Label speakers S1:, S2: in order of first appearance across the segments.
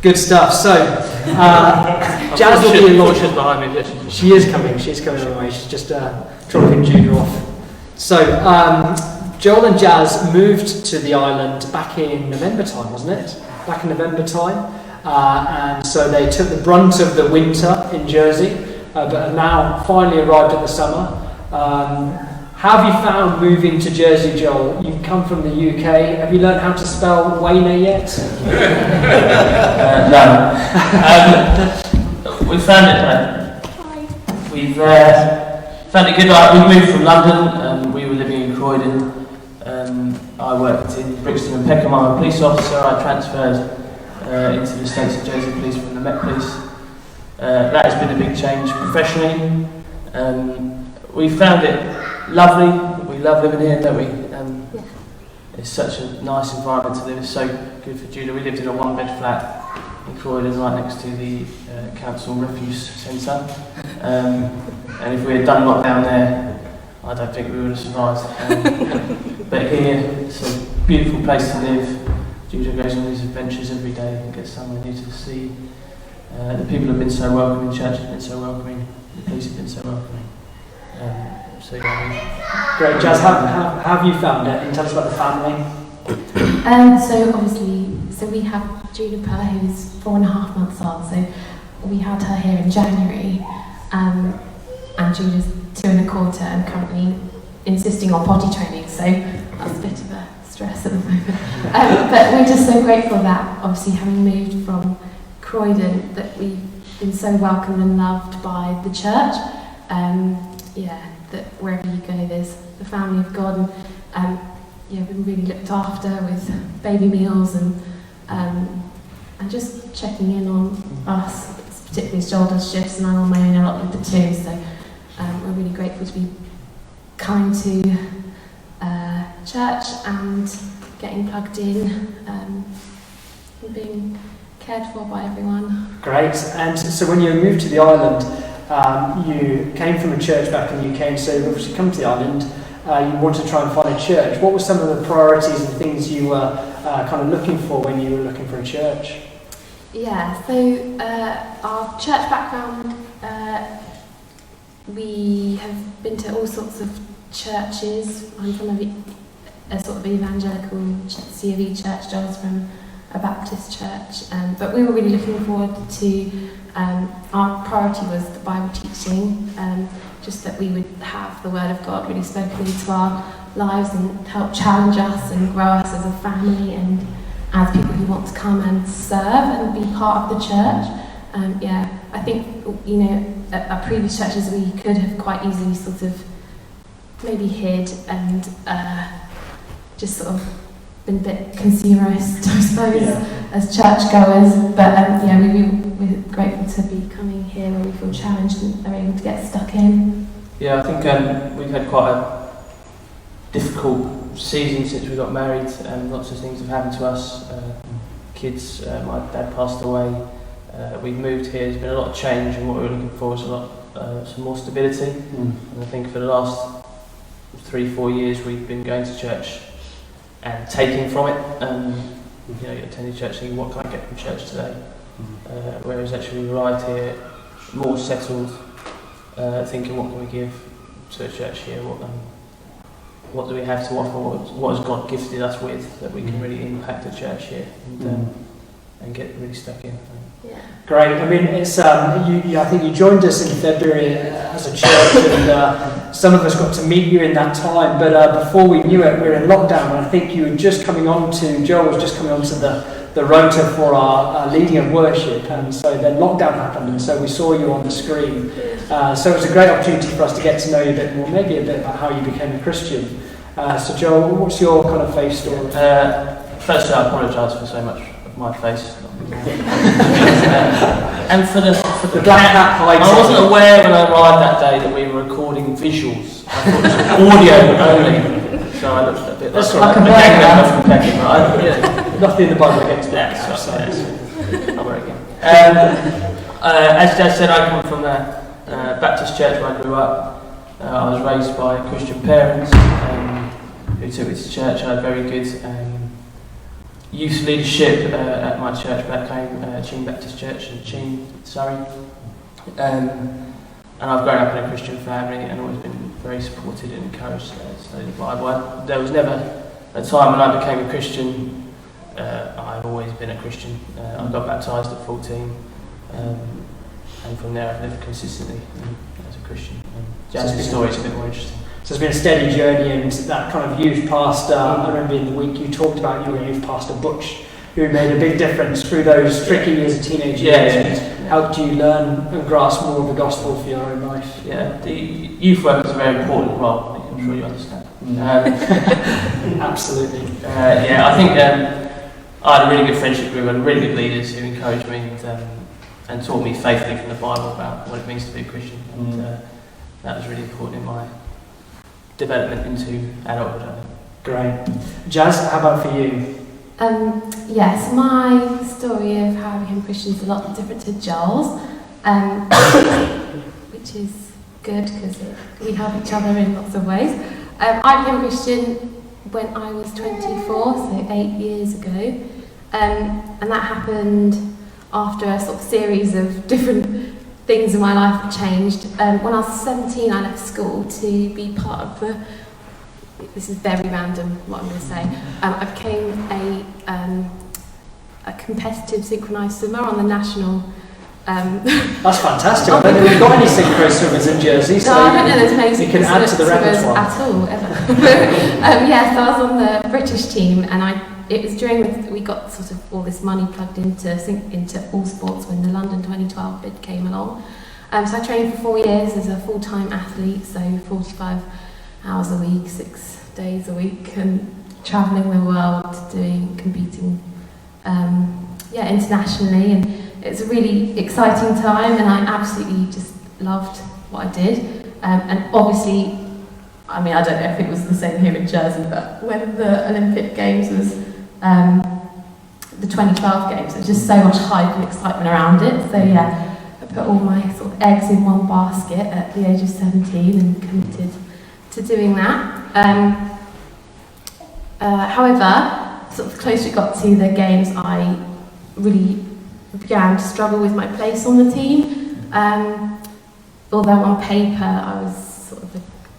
S1: Good stuff. So, Jaz will be launching
S2: behind me.
S1: She is coming on the way. She's just dropping Judah off. So, Joel and Jaz moved to the island back in November time, wasn't it? Back in November time. And so they took the brunt of the winter in Jersey, but have now finally arrived at the summer. How have you found moving to Jersey, Joel? You've come from the UK. Have you learned how to spell Wayne yet?
S2: No. We found it. We've found it good. We moved from London. We were living in Croydon. I worked in Brixton and Peckham. I'm a police officer. I transferred into the States of Jersey Police from the Met Police. That has been a big change professionally. We found it lovely. We love living here, don't we? It's such a nice environment to live. It's so good for Judah. We lived in a one-bed flat in Croydon, right next to the council refuse centre. And if we had done lockdown there, I don't think we would have survived. But here, it's a beautiful place to live. Judah goes on these adventures every day and gets somewhere new to see. The people have been so welcoming, church has been so welcoming, the police have been so welcoming. So yeah.
S1: Great, Jaz, how have you found it? And tell us about the family.
S3: So obviously, we have Juniper, who's 4.5 months old. So we had her here in January, and Judah's 2 1/4, and currently insisting on potty training. So that's a bit of a stress at the moment. But we're just so grateful that, obviously, having moved from Croydon, that we've been so welcomed and loved by the church. That wherever you go, there's the family of God, and we've been really looked after with baby meals and just checking in on us, particularly as Joel does shifts and I'm on my own a lot with the two. So we're really grateful to be coming to church and getting plugged in and being cared for by everyone.
S1: Great. And so when you moved to the island, you came from a church back in the UK, and so obviously come to the island, you wanted to try and find a church. What were some of the priorities and things you were kind of looking for when you were looking for a church?
S3: Yeah, so our church background, we have been to all sorts of churches. I'm from a sort of evangelical C.of.E. church. Joel's from a Baptist church, but we were really looking forward to, our priority was the Bible teaching, just that we would have the Word of God really spoken into our lives and help challenge us and grow us as a family and as people who want to come and serve and be part of the church. I think, at our previous churches we could have quite easily sort of maybe hid and just sort of been a bit consumerist, I suppose, as churchgoers. But we're grateful to be coming here where we feel challenged and are able to get stuck in.
S2: Yeah, I think we've had quite a difficult season since we got married. Lots of things have happened to us. Kids, my dad passed away. We've moved here. There's been a lot of change, and what we were looking for was some more stability. And I think for the last 3-4 years we've been going to church and taking from it. Attending church thinking, what can I get from church today? Whereas actually we arrived here more settled, thinking, what can we give to a church here? What do we have to offer? What has God gifted us with that we can really impact the church here and get really stuck in?
S3: Yeah.
S1: Great. I mean, it's I think you joined us in February as a church, and some of us got to meet you in that time. But before we knew it, we were in lockdown, and I think you were just coming on to Joel was just coming on to the rota for our leading of worship, and so then lockdown happened, and so we saw you on the screen. So it was a great opportunity for us to get to know you a bit more, maybe a bit about how you became a Christian. So Joel, what's your kind of faith story?
S2: Firstly, I apologise for so much of my face. And for the black hat hiding. I wasn't aware when I arrived that day that we were recording visuals. I thought it was audio only. So I looked a bit like a gang member from Peckham, right?
S1: Nothing in the Bible against that.
S2: I'll wear it again. As Jaz said, I come from a Baptist church where I grew up. I was raised by Christian parents who took me to church. I had very good youth leadership at my church back home, Cheam Baptist Church in Cheam, Surrey. And I've grown up in a Christian family and always been very supported and encouraged to study the Bible. There was never a time when I became a Christian. I've always been a Christian. I got baptised at 14, and from there I've lived consistently as a Christian. Jaz's story is a bit more interesting.
S1: So it's been a steady journey, and that kind of youth pastor, I remember in the week you talked about your youth pastor Butch, who made a big difference through those tricky years of teenage years and helped you learn and grasp more of the gospel for your own life.
S2: Yeah, the youth work is a very important role, I'm sure you understand.
S1: Absolutely.
S2: I think I had a really good friendship group and really good leaders who encouraged me and taught me faithfully from the Bible about what it means to be a Christian. And that was really important in my development into adulthood, I think.
S1: Great. Jaz, how about for you?
S3: Yes, my story of how I became Christian is a lot different to Joel's, which is good because we help each other in lots of ways. I became a Christian when I was 24, so 8 years ago, and that happened after a sort of series of different things in my life that changed. When I was 17, I left school to be part of the, this is very random what I'm going to say, I became a competitive synchronised swimmer on the national.
S1: That's fantastic. I don't think we've got any synchro swimmers in Jersey, so
S3: I don't know there's many
S1: you can add to the repertoire.
S3: At all, ever. So I was on the British team, and it was during we got sort of all this money plugged into all sports when the London 2012 bid came along. So I trained for 4 years as a full-time athlete, so 45 hours a week, 6 days a week, and travelling the world, competing internationally, and it's a really exciting time, and I absolutely just loved what I did. And obviously, I mean, I don't know if it was the same here in Jersey, but when the Olympic Games was the 2012 Games, there was just so much hype and excitement around it. So yeah, I put all my sort of eggs in one basket at the age of 17 and committed to doing that. However, sort of the closer it got to the Games, I really began to struggle with my place on the team. Although on paper I was sort of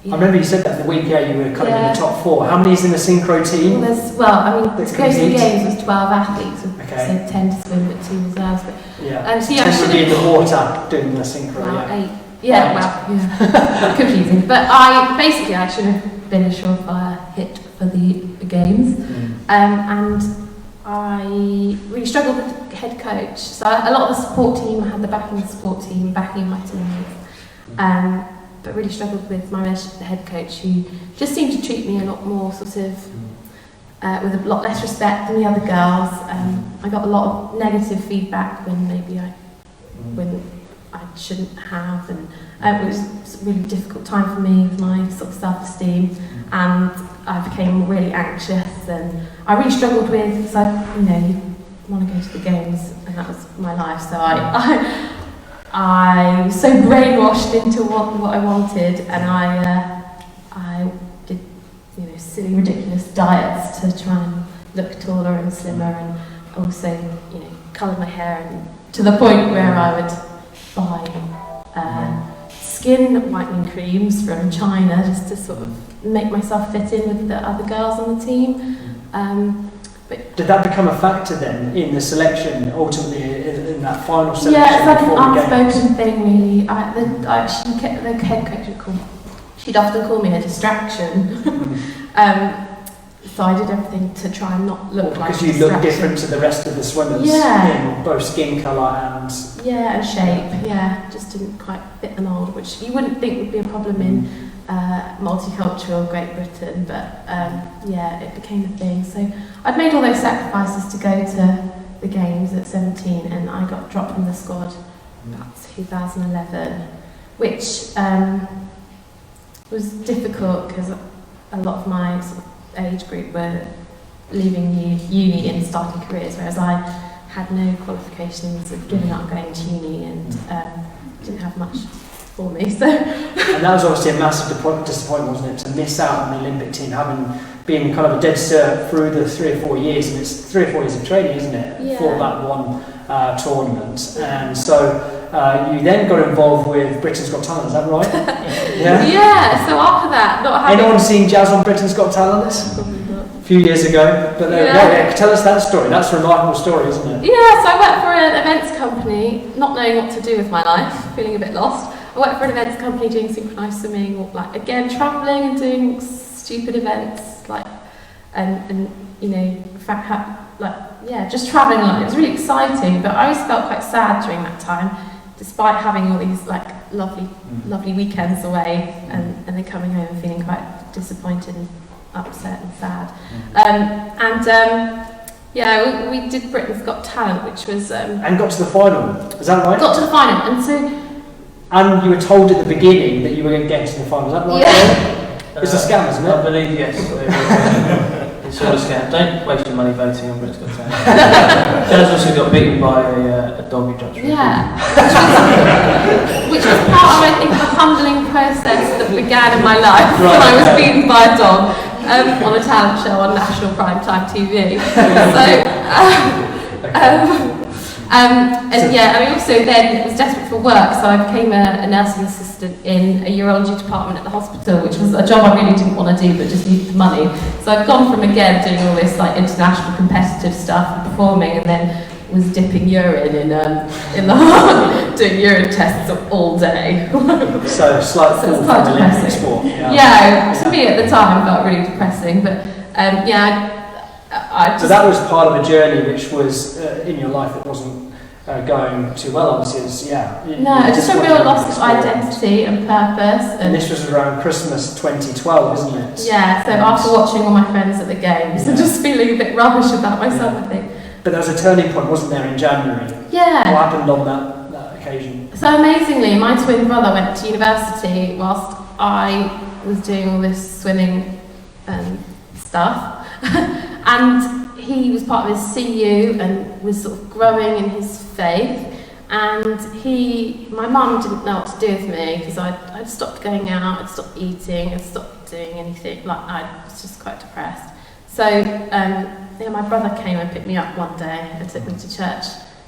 S1: I remember you said that the week you were kind of in the top 4. How many is in the synchro team?
S3: To go to the Games was 12 athletes, so 10 to swim but 2 reserves. But,
S1: 10 would be in the water doing the synchro.
S3: 8. Confusing. But I should have been a surefire hit for the Games. And I really struggled with the head coach. So a lot of the support team, I had the backing of the support team, backing my teammates. But really struggled with my relationship with the head coach, who just seemed to treat me a lot more sort of with a lot less respect than the other girls. I got a lot of negative feedback when maybe I shouldn't have, and it was a really difficult time for me with my sort of self-esteem, and I became really anxious, and I really struggled with, so you want to go to the Games, and that was my life, so I was so brainwashed into what I wanted, and I did silly, ridiculous diets to try and look taller and slimmer, and also coloured my hair, and to the point where I would buy skin whitening creams from China just to sort of make myself fit in with the other girls on the team. But
S1: did that become a factor then in the selection, ultimately in that final selection?
S3: Yeah, it's like an unspoken thing, really. The head coach she'd often call me a distraction. So I did everything to try and not look like a distraction. Because you look different to the rest of the swimmers in both skin colour and... Yeah, and shape, just didn't quite fit the mould, which you wouldn't think would be a problem in multicultural Great Britain, but it became a thing. So I'd made all those sacrifices to go to the Games at 17, and I got dropped from the squad about 2011, which was difficult because a lot of my sort of age group were leaving uni and starting careers, whereas I had no qualifications, had given up going to uni, and didn't have much for me. So,
S1: and that was obviously a massive disappointment, wasn't it, to miss out on the Olympic team, being kind of a dead cert through the 3 or 4 years, and it's 3 or 4 years of training, isn't it, for that one tournament. And so you then got involved with Britain's Got Talent, is that right?
S3: Yeah, so after that, not having...
S1: Anyone seen Jazz on Britain's Got Talent?
S3: Probably not.
S1: A few years ago, but there we go. Yeah, tell us that story. That's a remarkable story, isn't it?
S3: Yeah, so I worked for an events company, not knowing what to do with my life, feeling a bit lost. I worked for an events company doing synchronised swimming, or like again travelling and doing stupid events, like and you know, just travelling. Like, it was really exciting, but I always felt quite sad during that time, despite having all these like lovely weekends away, and then coming home and feeling quite disappointed and upset and sad. We did Britain's Got Talent, which was
S1: and got to the final. Is that right?
S3: Got to the final, and so.
S1: And you were told at the beginning that you were going to get to the final. Is that right?
S3: Yeah.
S1: It's a scam, isn't it?
S2: I believe yes. It's all a scam. Don't waste your money voting on Britain's Got Talent. Jazz also got beaten by a dog who jumped through.
S3: Yeah, which was part of, I think, the humbling process that began in my life when I was beaten by a dog on a talent show on national primetime TV. And I also then was desperate for work, so I became a nursing assistant in a urology department at the hospital, which was a job I really didn't want to do, but just needed the money. So I've gone from again doing all this like international competitive stuff and performing, and then was dipping urine in the doing urine tests all day.
S1: So slight fall from Olympic sport.
S3: Yeah, to me at the time felt really depressing, but
S1: so that was part of a journey which was in your life that wasn't going too well, obviously.
S3: Just a real loss of identity and purpose.
S1: And this was around Christmas 2012, isn't it?
S3: Yeah, so after watching all my friends at the games and just feeling a bit rubbish about myself, I think.
S1: But there was a turning point, wasn't there, in January?
S3: Yeah.
S1: What happened on that occasion?
S3: So amazingly, my twin brother went to university whilst I was doing all this swimming stuff. And he was part of his CU and was sort of growing in his faith. And my mum didn't know what to do with me because I'd stopped going out, I'd stopped eating, I'd stopped doing anything. Like, I was just quite depressed. So my brother came and picked me up one day and took me to church,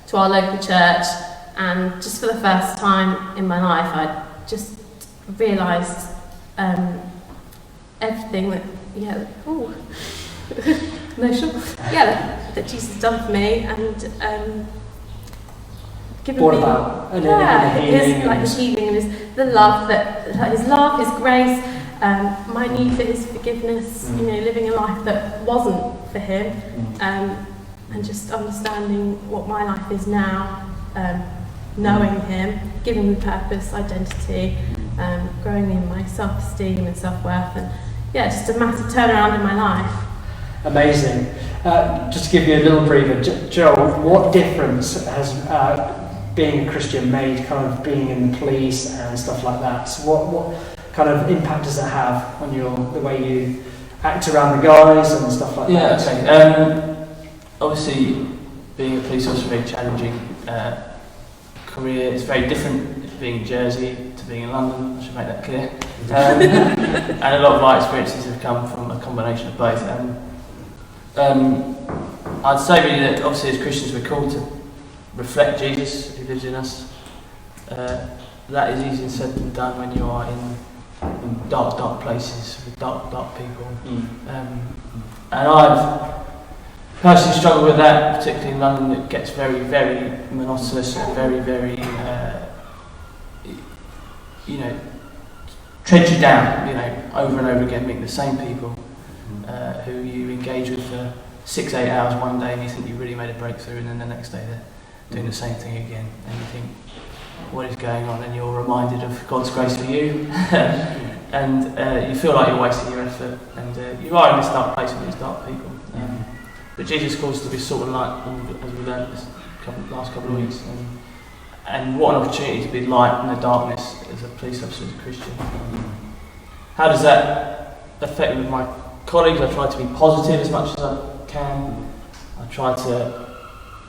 S3: to our local church. And just for the first time in my life, I just realised everything that, that Jesus has done for me, and given
S1: what
S3: me
S1: about
S3: his healing and his love, his grace, my need for his forgiveness, living a life that wasn't for him, and just understanding what my life is now, knowing him, giving me purpose, identity, growing in my self-esteem and self-worth, and just a massive turnaround in my life.
S1: Amazing. Just to give you a little breather, Joel, what difference has being a Christian made, kind of being in the police and stuff like that? So what kind of impact does it have on the way you act around the guys and stuff like that?
S2: Obviously, being a police officer is a very challenging career. It's very different being in Jersey to being in London, I should make that clear. And a lot of my experiences have come from a combination of both. I'd say really that obviously as Christians we're called to reflect Jesus who lives in us. That is easier said than done when you are in dark places with dark people. And I've personally struggled with that, particularly in London. It gets very, very monotonous and very, very, treads you down, over and over again, meeting the same people who you engage with for 6-8 hours one day, and you think you really made a breakthrough, and then the next day they're doing the same thing again, and you think, what is going on? And you're reminded of God's grace for you, and you feel like you're wasting your effort, and you are in this dark place with these dark people. But Jesus calls us to be salt and light, as we learned this last couple of weeks, and what an opportunity to be light in the darkness as a police officer, as a Christian. How does that affect me with my colleagues? I try to be positive as much as I can. I try to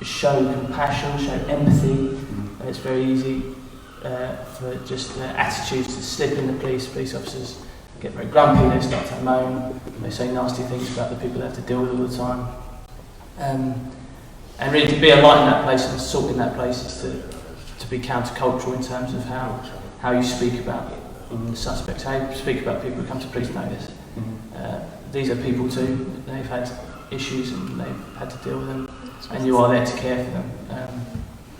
S2: show compassion, show empathy. It's very easy for just the attitudes that slip in the police officers get very grumpy, they start to moan, they say nasty things about the people they have to deal with all the time. And really to be a light in that place and salt in that place is to be countercultural in terms of how you speak about the suspects, how you speak about people who come to police notice. These are people too, they've had issues and they've had to deal with them, and you are there to care for them.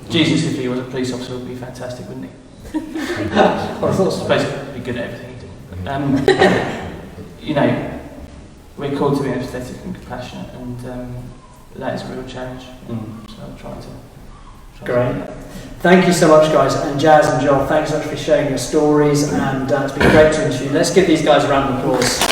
S2: Jesus, if he was a police officer, would be fantastic, wouldn't he?
S1: Well, I thought so.
S2: Basically, be good at everything he did. You know, we're called to be empathetic and compassionate, and that is a real challenge. So I'm trying to.
S1: Great. Thank you so much, guys. And Jaz and Joel, thanks so much for sharing your stories, and it's been great to interview. Let's give these guys a round of applause.